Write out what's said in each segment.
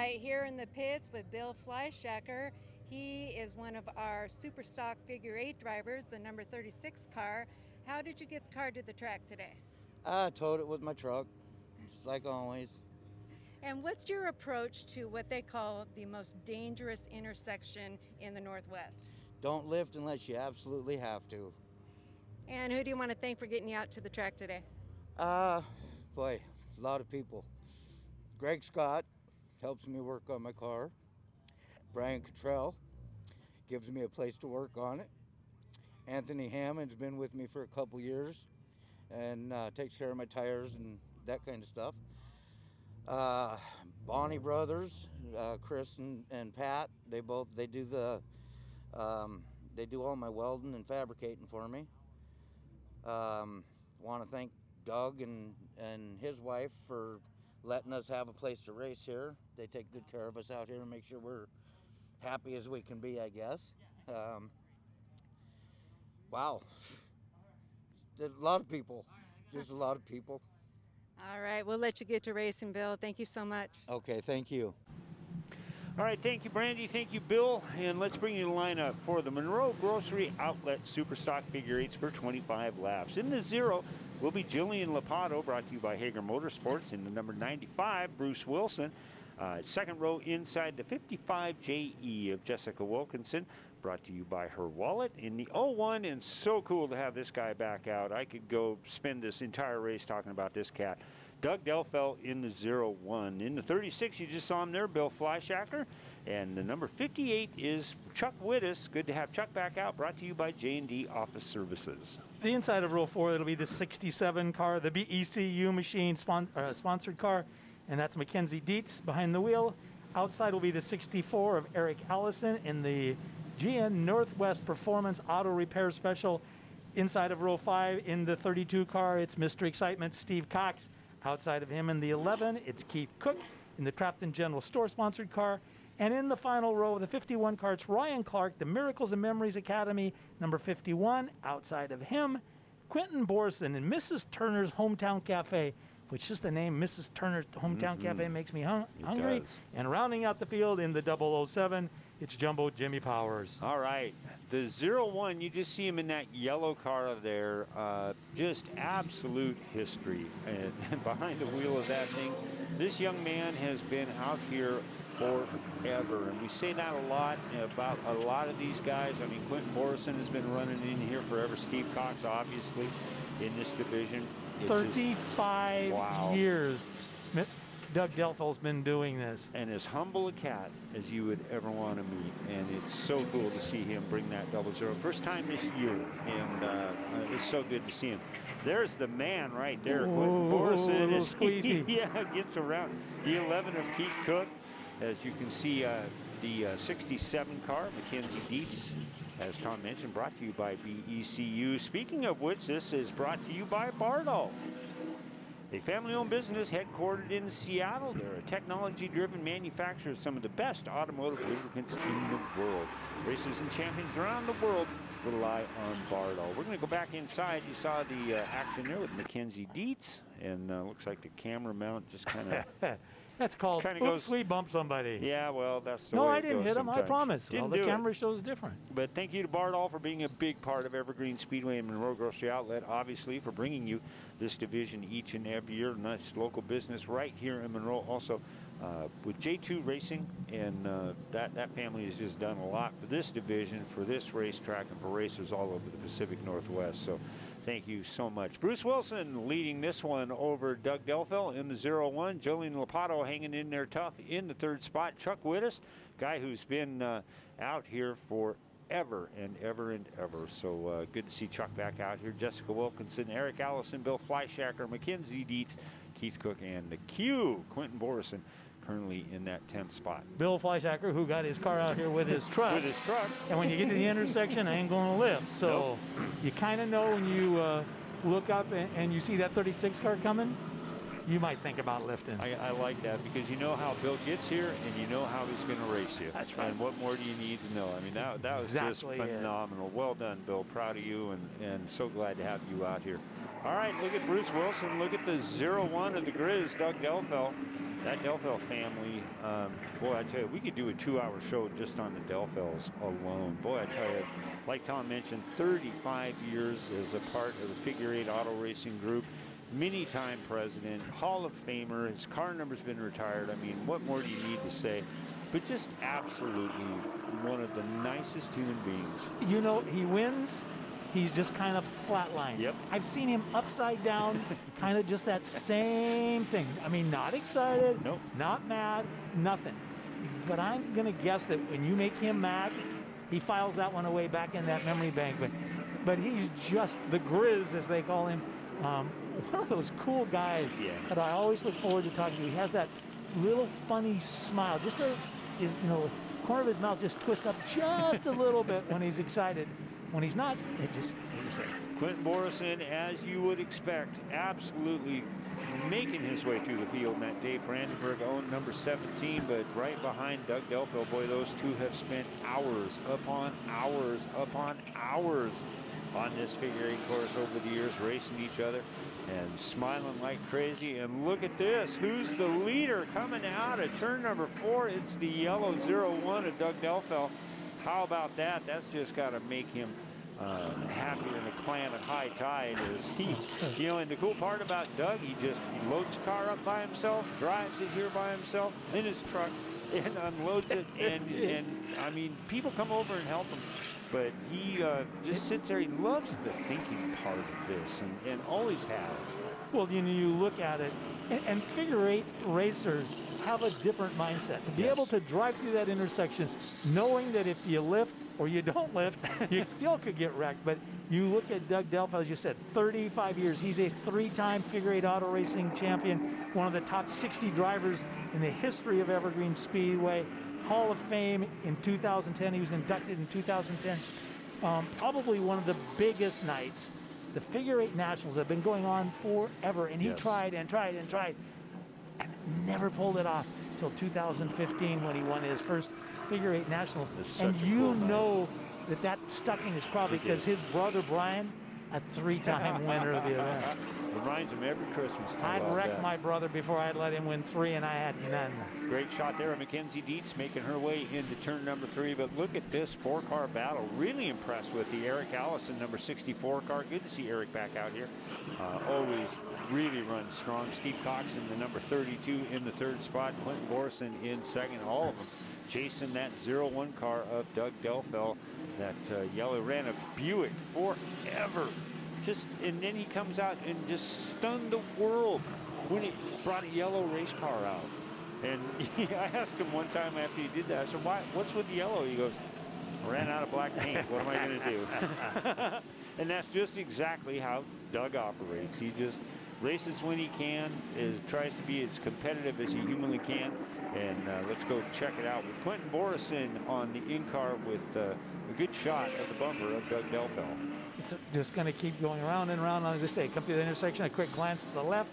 right, here in the pits with Bill Fleischacker. He is one of our super stock figure 8 drivers, the number 36 car. How did you get the car to the track today? I towed it with my truck, just like always. And what's your approach to what they call the most dangerous intersection in the Northwest? Don't lift unless you absolutely have to. And who do you want to thank for getting you out to the track today? Boy, a lot of people. Greg Scott helps me work on my car. Brian Cottrell gives me a place to work on it. Anthony Hammond's been with me for a couple years and takes care of my tires and that kind of stuff. Bonnie Brothers, Chris and Pat, they do all my welding and fabricating for me. Want to thank Doug and his wife for letting us have a place to race here. They take good care of us out here and make sure we're happy as we can be, I guess. Wow. A lot of people, just a lot of people. All right, we'll let you get to racing, Bill. Thank you so much. Okay, thank you. All right, thank you, Brandy. Thank you, Bill. And let's bring you the lineup for the Monroe Grocery Outlet Superstock Figure 8s for 25 laps. In the 0 will be Jillian Lopato, brought to you by Hager Motorsports. In the number 95, Bruce Wilson. Second row inside the 55 JE of Jessica Wilkinson, brought to you by Her Wallet. In the 01, and so cool to have this guy back out. I could go spend this entire race talking about this cat. Doug Delfel in the 01. In the 36, you just saw him there, Bill Fleischacker. And the number 58 is Chuck Wittes. Good to have Chuck back out, brought to you by J&D Office Services. The inside of row 4, it'll be the 67 car, the BECU machine sponsored car, and that's Mackenzie Dietz behind the wheel. Outside will be the 64 of Eric Allison in the GN Northwest Performance Auto Repair Special. Inside of row 5 in the 32 car, it's Mr. Excitement, Steve Cox. Outside of him in the 11, it's Keith Cook in the Trafton General Store sponsored car. And in the final row, the 51 car, it's Ryan Clark, the Miracles and Memories Academy, number 51. Outside of him, Quenton Borreson in Mrs. Turner's Hometown Cafe, which just the name Mrs. Turner's Hometown Cafe makes me hungry. And rounding out the field in the 007, it's Jumbo Jimmy Powers. All right, the 01, you just see him in that yellow car there. Just absolute history. And behind the wheel of that thing, this young man has been out here forever. And we say that a lot about a lot of these guys. I mean, Quenton Borreson has been running in here forever. Steve Cox, obviously, in this division. 35 years. Doug Delfel's been doing this. And as humble a cat as you would ever want to meet. And it's so cool to see him bring that 00. First time this year. And it's so good to see him. There's the man right there. Quenton Borreson. Is squeezy. Yeah, gets around. The 11 of Keith Cook. As you can see, the 67 car, Mackenzie Dietz, as Tom mentioned, brought to you by BECU. Speaking of which, this is brought to you by Bardol, a family-owned business headquartered in Seattle. They're a technology-driven manufacturer of some of the best automotive lubricants in the world. Racers and champions around the world rely on Bardol. We're going to go back inside. You saw the action there with Mackenzie Dietz, and looks like the camera mount just kind of... That's called oops, we bumped somebody. Yeah, well, that's the way it goes. No, I didn't hit him, sometimes. I promise. Well, the camera shows different. But thank you to Bardol for being a big part of Evergreen Speedway and Monroe Grocery Outlet, obviously, for bringing you this division each and every year. Nice local business right here in Monroe. Also, with J2 Racing, and that family has just done a lot for this division, for this racetrack, and for racers all over the Pacific Northwest. So thank you so much. Bruce Wilson leading this one over Doug Delfel in the 01. Jolene Lopato hanging in there tough in the 3rd spot. Chuck Wittes, guy who's been out here for ever and ever and ever. So good to see Chuck back out here. Jessica Wilkinson, Eric Allison, Bill Fleischacker, Mackenzie Dietz, Keith Cook, and the Q, Quenton Borreson, currently in that 10th spot. Bill Fleischacker, who got his car out here with his truck. With his truck. And when you get to the intersection, I ain't going to lift. So you kind of know when you look up and you see that 36 car coming, you might think about lifting. I like that because you know how Bill gets here and you know how he's going to race you. That's right. And what more do you need to know? I mean, that was just phenomenal. Well done, Bill. Proud of you and so glad to have you out here. All right, look at Bruce Wilson. Look at the 01 of the Grizz, Doug Delfel. that Delfel family, boy, I tell you, we could do a 2-hour show just on the Delfels alone. Boy, I tell you, like Tom mentioned, 35 years as a part of the Figure 8 Auto Racing Group. Many-time president, Hall of Famer. His car number's been retired. I mean, what more do you need to say? But just absolutely one of the nicest human beings. You know, he wins. He's just kind of flatlined. Yep. I've seen him upside down, kind of just that same thing. I mean, not excited, Nope. not mad, nothing. But I'm going to guess that when you make him mad, he files that one away back in that memory bank. But he's just the Grizz, as they call him. One of those cool guys that I always look forward to talking to. He has that little funny smile. Just his, corner of his mouth just twists up just a little bit when he's excited. When he's not, it just, like you say. Quenton Borreson, as you would expect, absolutely making his way through the field in that Dave Brandenburg owned number 17, but right behind Doug Delfel. Boy, those two have spent hours upon hours upon hours on this figure 8 course over the years, racing each other and smiling like crazy. And look at this. Who's the leader coming out of turn number 4? It's the yellow 01 of Doug Delfel. How about that? That's just got to make him happier than a clam at high tide. Is he, and the cool part about Doug, he loads the car up by himself, drives it here by himself in his truck, and unloads it. And I mean, people come over and help him. But he just sits there. He loves the thinking part of this, and always has. Well, you look at it, and figure 8 racers have a different mindset. To be able to drive through that intersection, knowing that if you lift or you don't lift, you still could get wrecked. But you look at Doug Delfel, as you said, 35 years. He's a 3-time figure 8 auto racing champion, one of the top 60 drivers in the history of Evergreen Speedway. Hall of Fame in 2010. He was inducted in 2010. Probably one of the biggest nights. The Figure 8 Nationals have been going on forever, and he tried and tried and tried and never pulled it off until 2015 when he won his first Figure 8 Nationals. And you know that stuck in his craw because his brother Brian, a 3-time winner of the event. Reminds him every Christmas. I'd wrecked my brother before I'd let him win 3, and I had none. Great shot there. Mackenzie Dietz making her way into turn number 3. But look at this 4-car battle. Really impressed with the Eric Allison number 64 car. Good to see Eric back out here. Always really runs strong. Steve Cox in the number 32 in the 3rd spot. Quenton Borreson in 2nd. All of them chasing that 01 car of Doug Delfel. That yellow ran a Buick forever. And then he comes out and just stunned the world when he brought a yellow race car out. And I asked him one time after he did that, I said, what's with the yellow? He goes, I ran out of black paint. What am I going to do? And that's just exactly how Doug operates. He just races when he can, tries to be as competitive as he humanly can. And let's go check it out with Quenton Borreson on the in-car with a good shot of the bumper of Doug Delfel. It's just going to keep going around and around. As I say, come through the intersection, a quick glance to the left.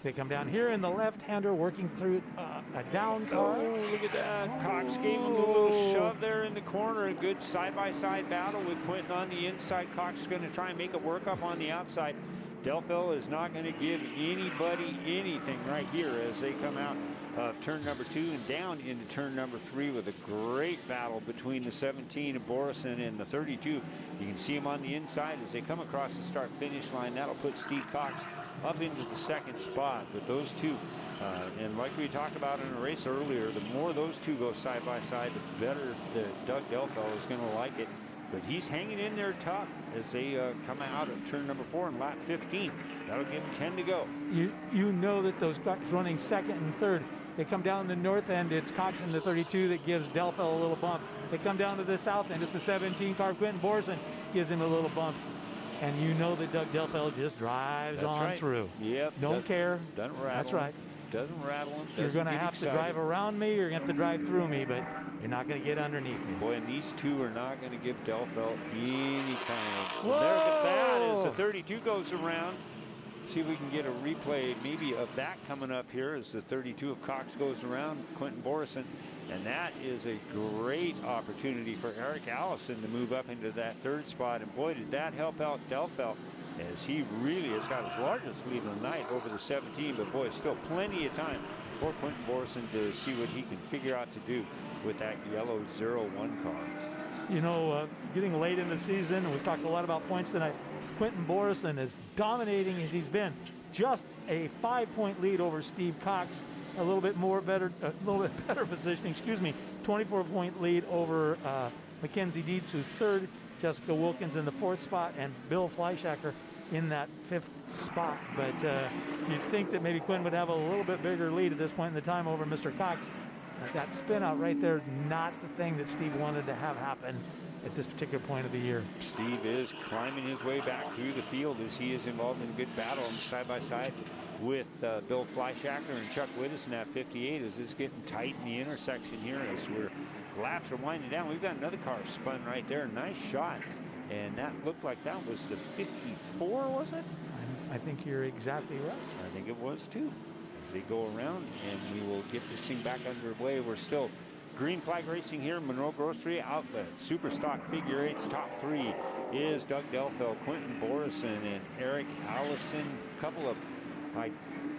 They come down here, and the left-hander working through a down car. Oh, look at that. Cox gave him a little shove there in the corner. A good side-by-side battle with Quenton on the inside. Cox is going to try and make it work up on the outside. Delfel is not going to give anybody anything right here as they come out of turn number 2 and down into turn number 3 with a great battle between the 17 of Borreson and the 32. You can see him on the inside as they come across the start-finish line. That'll put Steve Cox up into the 2nd spot. But those two, and like we talked about in a race earlier, the more those two go side by side, the better Doug Delfel is going to like it. But he's hanging in there tough as they come out of turn number 4 in lap 15. That'll give him 10 to go. You know that those cars running 2nd and 3rd, they come down the north end, it's Cox in the 32 that gives Delfel a little bump. They come down to the south end, it's the 17 car, Quenton Borreson gives him a little bump. And you know that Doug Delfel just drives through. Yep. Don't care. Doesn't rattle. That's right. Doesn't rattle him. You're going to have to drive around me, you're going to have to drive through me, but you're not going to get underneath me. Boy, and these two are not going to give Delfel any kind of... Whoa! There, look at that as the 32 goes around. See if we can get a replay maybe of that coming up here as the 32 of Cox goes around, Quenton Borreson. And that is a great opportunity for Eric Allison to move up into that 3rd spot. And boy, did that help out Delfel, as he really has got his largest lead of the night over the 17. But boy, still plenty of time for Quenton Borreson to see what he can figure out to do with that yellow 01 car. You know, getting late in the season, and we've talked a lot about points tonight, Quenton Borreson is dominating as he's been. Just a 5-point lead over Steve Cox. A little bit better positioning, 24-point lead over Mackenzie Dietz, who's third, Jessica Wilkins in the 4th spot, and Bill Fleischacker in that 5th spot. But you'd think that maybe Quinn would have a little bit bigger lead at this point in the time over Mr. Cox. That spin out right there, not the thing that Steve wanted to have happen at this particular point of the year. Steve is climbing his way back through the field as he is involved in a good battle side-by-side with Bill Fleischacker and Chuck Widdison at 58 as it's getting tight in the intersection here as laps are winding down. We've got another car spun right there. Nice shot. And that looked like that was the 54, was it? I think you're exactly right. I think it was too. As they go around, and we will get this thing back underway. We're still green flag racing here, Monroe Grocery Outlet. Super Stock Figure 8's top 3 is Doug Delfel, Quenton Borreson, and Eric Allison. A couple of, I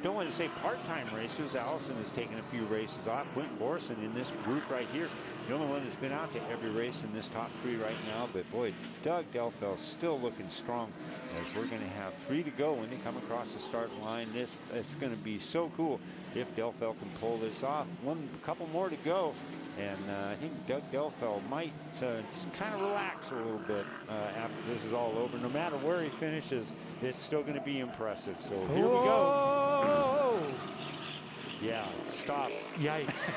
don't want to say part-time racers. Allison has taken a few races off. Quenton Borreson in this group right here, the only one that's been out to every race in this top 3 right now. But boy, Doug Delfel still looking strong as we're going to have 3 to go when they come across the start line. It's going to be so cool if Delfel can pull this off. A couple more to go. And I think Doug Delfel might just kind of relax a little bit after this is all over. No matter where he finishes, it's still going to be impressive. So here we go. Yeah, stop. Yikes.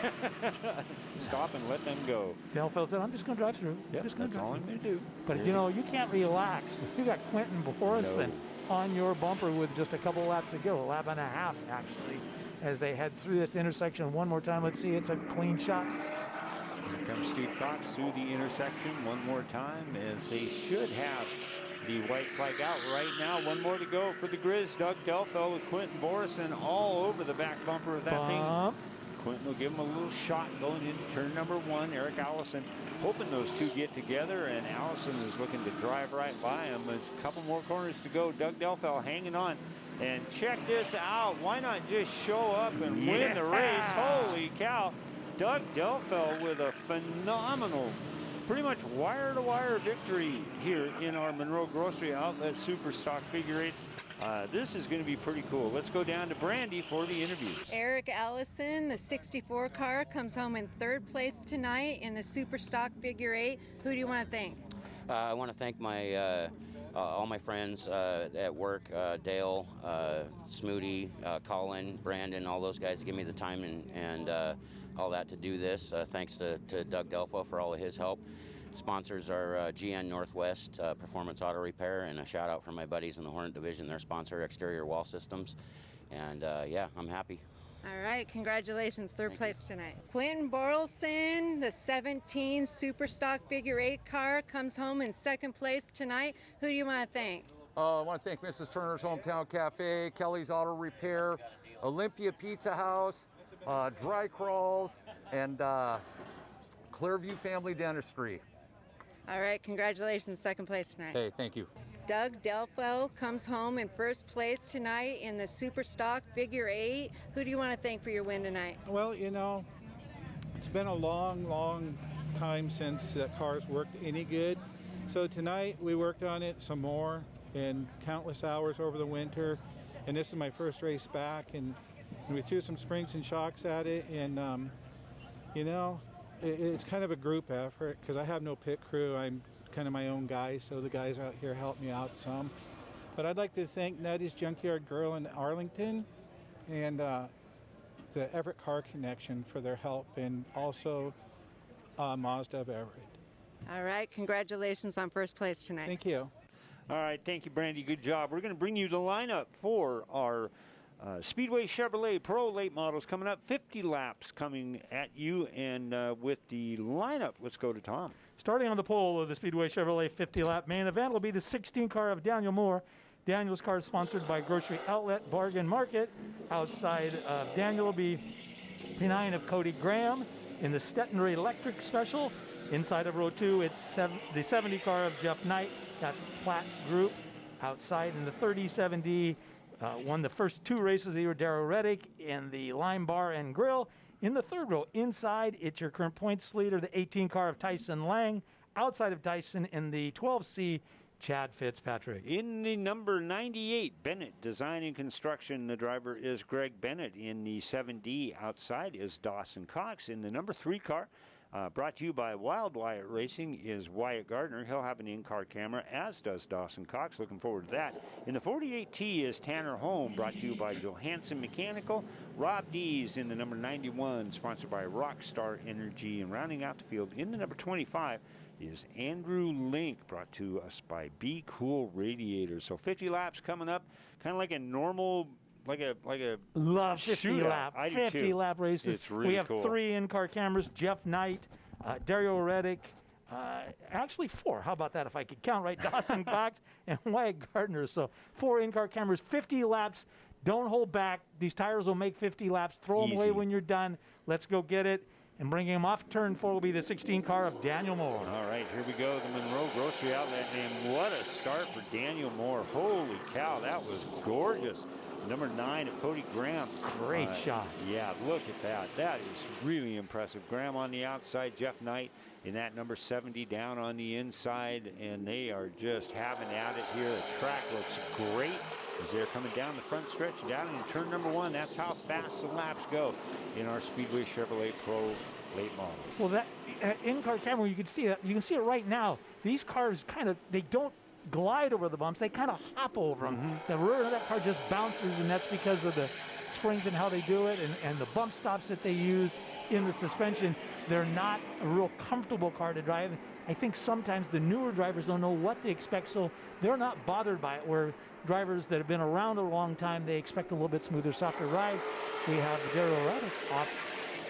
Stop and let them go. Delfel said, I'm just going to drive through. Yep, that's all I'm going to do. But, you know, you can't relax. You got Quenton Borreson on your bumper with just a couple laps to go, a lap and a half, actually, as they head through this intersection one more time. Let's see, it's a clean shot. Here comes Steve Cox through the intersection one more time as they should have the white flag out right now. One more to go for the Grizz. Doug Delfel with Quenton Borreson all over the back bumper of that thing. Quentin will give him a little shot going into turn number 1. Eric Allison hoping those two get together, and Allison is looking to drive right by him. There's a couple more corners to go. Doug Delfel hanging on. And check this out. Why not just show up and win the race? Holy cow. Doug Delfel with a phenomenal, pretty much wire-to-wire victory here in our Monroe Grocery Outlet Super Stock Figure 8s. This is going to be pretty cool. Let's go down to Brandy for the interviews. Eric Allison, the 64 car, comes home in 3rd place tonight in the Super Stock Figure 8. Who do you want to thank? I want to thank my all my friends at work, Dale, Smoody, Colin, Brandon, all those guys give me the time and all that to do this. Thanks to Doug Delfel for all of his help. Sponsors are GN Northwest Performance Auto Repair, and a shout out for my buddies in the Hornet Division, their sponsor, Exterior Wall Systems. And yeah, I'm happy. All right, congratulations, 3rd place tonight. Quenton Borreson, the 17 Super Stock Figure 8 car, comes home in 2nd place tonight. Who do you want to thank? I want to thank Mrs. Turner's Hometown Cafe, Kelly's Auto Repair, Olympia Pizza House, Dry Crawls, and Clearview Family Dentistry. All right, congratulations, 2nd place tonight. Hey, thank you. Doug Delfel comes home in 1st place tonight in the Super Stock Figure 8. Who do you want to thank for your win tonight? Well, you know, it's been a long time since the car's worked any good. So tonight we worked on it some more and countless hours over the winter. And this is my first race back, and we threw some springs and shocks at it. And, you know, it's kind of a group effort because I have no pit crew. I'm kind of my own guy, so the guys out here help me out some. But I'd like to thank Nettie's Junkyard Girl in Arlington and the Everett Car Connection for their help, and also Mazda of Everett. All right, congratulations on 1st place tonight. Thank you. All right, thank you, Brandy. Good job. We're going to bring you the lineup for our Speedway Chevrolet Pro late models coming up. 50 laps coming at you, and with the lineup, let's go to Tom. Starting on the pole of the Speedway Chevrolet 50-lap main event will be the 16 car of Daniel Moore. Daniel's car is sponsored by Grocery Outlet Bargain Market. Outside of Daniel will be P9 of Cody Graham in the Stettner Electric Special. Inside of row 2, it's the 70 car of Jeff Knight. That's Platt Group. Outside in the 37D won the first 2 races of the year, Darrow Reddick in the Lime Bar and Grill. In the third row, inside, it's your current points leader, the 18 car of Tyson Lang. Outside of Tyson in the 12C, Chad Fitzpatrick. In the number 98, Bennett Design and Construction, the driver is Greg Bennett. In the 7D, outside is Dawson Cox. In the number 3 car, brought to you by Wild Wyatt Racing, is Wyatt Gardner. He'll have an in-car camera, as does Dawson Cox. Looking forward to that. In the 48T is Tanner Holm, brought to you by Johansson Mechanical. Rob Dees in the number 91, sponsored by Rockstar Energy. And rounding out the field in the number 25 is Andrew Link, brought to us by Be Cool Radiators. So 50 laps coming up, kind of like a normal, like a love 50 shootout. lap, I do 50 too. lap races. It's really we have cool. 3 in-car cameras: Jeff Knight, Dario Reddick, actually 4. How about that? If I could count right, Dawson Cox and Wyatt Gardner. So 4 in-car cameras, 50 laps. Don't hold back. These tires will make 50 laps. Throw them away when you're done. Let's go get it. And bringing him off turn 4 will be the 16 car of Daniel Moore. All right, here we go. The Monroe Grocery Outlet. And what a start for Daniel Moore. Holy cow, that was gorgeous. Number 9 of Cody Graham. Great shot. Yeah, look at that. That is really impressive. Graham on the outside, Jeff Knight in that number 70 down on the inside, and they are just having at it here. The track looks great as they're coming down the front stretch, down in turn number 1. That's how fast the laps go in our Speedway Chevrolet Pro late models. Well, that in-car camera, you can see that. You can see it right now. These cars they don't glide over the bumps. They kind of hop over them. The rear of that car just bounces, and that's because of the springs and how they do it, and the bump stops that they use in the suspension. They're not a real comfortable car to drive. I think sometimes the newer drivers don't know what they expect, so they're not bothered by it, where drivers that have been around a long time, they expect a little bit smoother, softer ride. We have Daryl Reddick off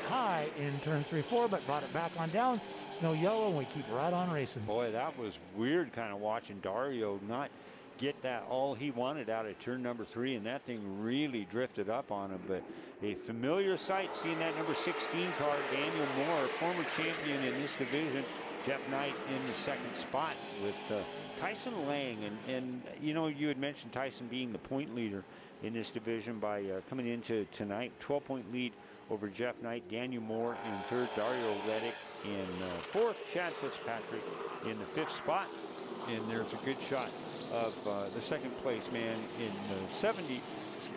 high in turn 3-4, but brought it back on down. It's no yellow, and we keep right on racing. Boy, that was weird kind of watching Dario not get that all he wanted out of turn number 3, and that thing really drifted up on him. But a familiar sight seeing that number 16 car, Daniel Moore, former champion in this division. Jeff Knight in the second spot with Tyson Lang. And you know, you had mentioned Tyson being the point leader in this division by coming into tonight. 12-point lead over Jeff Knight. Daniel Moore in third. Dario Reddick in fourth. Chad Fitzpatrick in the 5th spot. And there's a good shot of the second place man in 70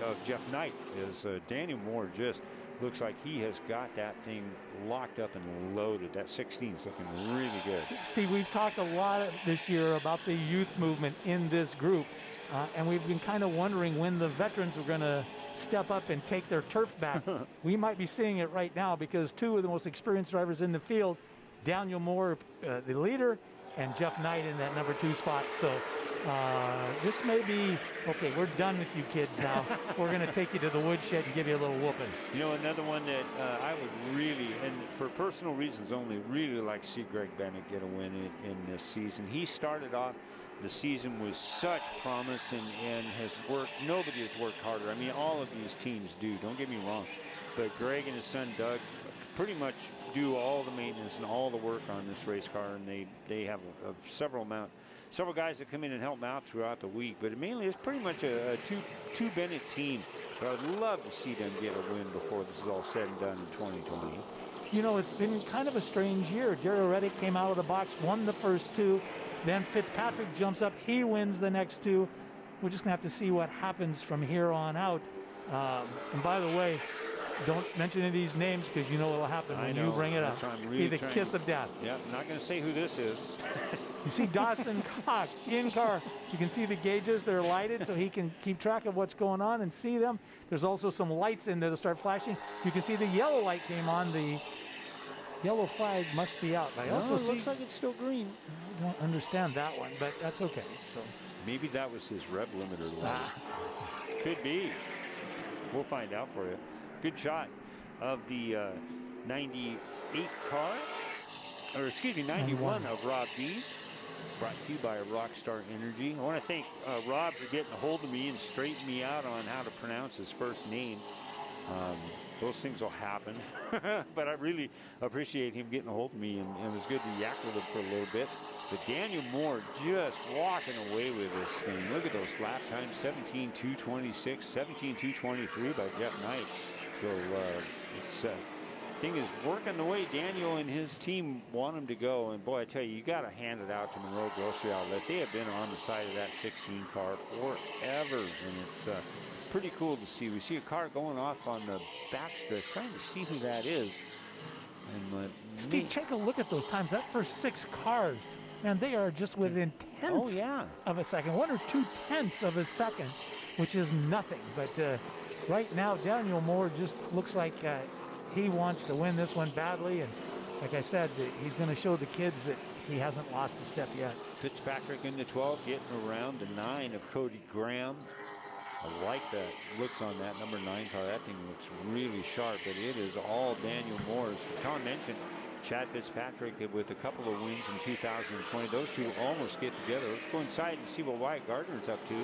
of Jeff Knight as Daniel Moore just looks like he has got that thing locked up and loaded. That 16 is looking really good. Steve, we've talked a lot this year about the youth movement in this group, and we've been kind of wondering when the veterans are going to step up and take their turf back. We might be seeing it right now, because 2 of the most experienced drivers in the field, Daniel Moore, the leader, and Jeff Knight in that number 2 spot. So this may be, okay, we're done with you kids now. We're going to take you to the woodshed and give you a little whooping. You know, another one that I would really, and for personal reasons only, really like to see Greg Bennett get a win in this season. He started off the season with such promise and has worked. Nobody has worked harder. I mean, all of these teams do, don't get me wrong. But Greg and his son Doug pretty much do all the maintenance and all the work on this race car, and they have several guys that come in and help them out throughout the week. But mainly it's pretty much a two Bennett team. But I'd love to see them get a win before this is all said and done in 2020. You know, it's been kind of a strange year. Dario Reddick came out of the box, won the first 2. Then Fitzpatrick jumps up. He wins the next 2. We're just going to have to see what happens from here on out. And by the way, don't mention any of these names, because you know what will happen when you bring it up. Really be the kiss of death. Yeah, I'm not going to say who this is. You see Dawson Cox in car. You can see the gauges. They're lighted, so he can keep track of what's going on and see them. There's also some lights in there that start flashing. You can see the yellow light came on. The yellow flag must be out. I also see, looks like it's still green. I don't understand that one, but that's okay. So maybe that was his rev limiter light. Could be. We'll find out for you. Good shot of the 98 car, or excuse me, 91 of Rob Dees. Brought to you by Rockstar Energy. I want to thank Rob for getting a hold of me and straightening me out on how to pronounce his first name. those things will happen. But I really appreciate him getting a hold of me, and it was good to yak with him for a little bit. But Daniel Moore just walking away with this thing. Look at those lap times, 17:2:26, 17:2:23 by Jeff Knight. So it's thing is working the way Daniel and his team want him to go. And boy, I tell you got to hand it out to Monroe Grocery Outlet. They have been on the side of that 16 car forever, and it's pretty cool to see. We see a car going off on the backstretch, trying to see who that is. And Steve, take a look at those times. That first 6 cars, man, they are just within tenths of a second, 1 or 2 tenths of a second, which is nothing. But right now, Daniel Moore just looks like he wants to win this one badly. And like I said, he's going to show the kids that he hasn't lost a step yet. Fitzpatrick in the 12, getting around the 9 of Cody Graham. I like the looks on that number 9 car. That thing looks really sharp, but it is all Daniel Moore's. Tom mentioned Chad Fitzpatrick with a couple of wins in 2020. Those two almost get together. Let's go inside and see what Wyatt Gardner's up to.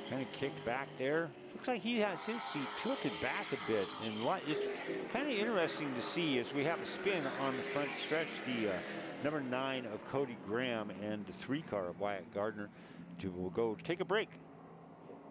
Kind of kicked back there. Looks like he has his seat tilted back a bit. And it's kind of interesting to see as we have a spin on the front stretch, the number 9 of Cody Graham and the 3 car of Wyatt Gardner. We'll go take a break.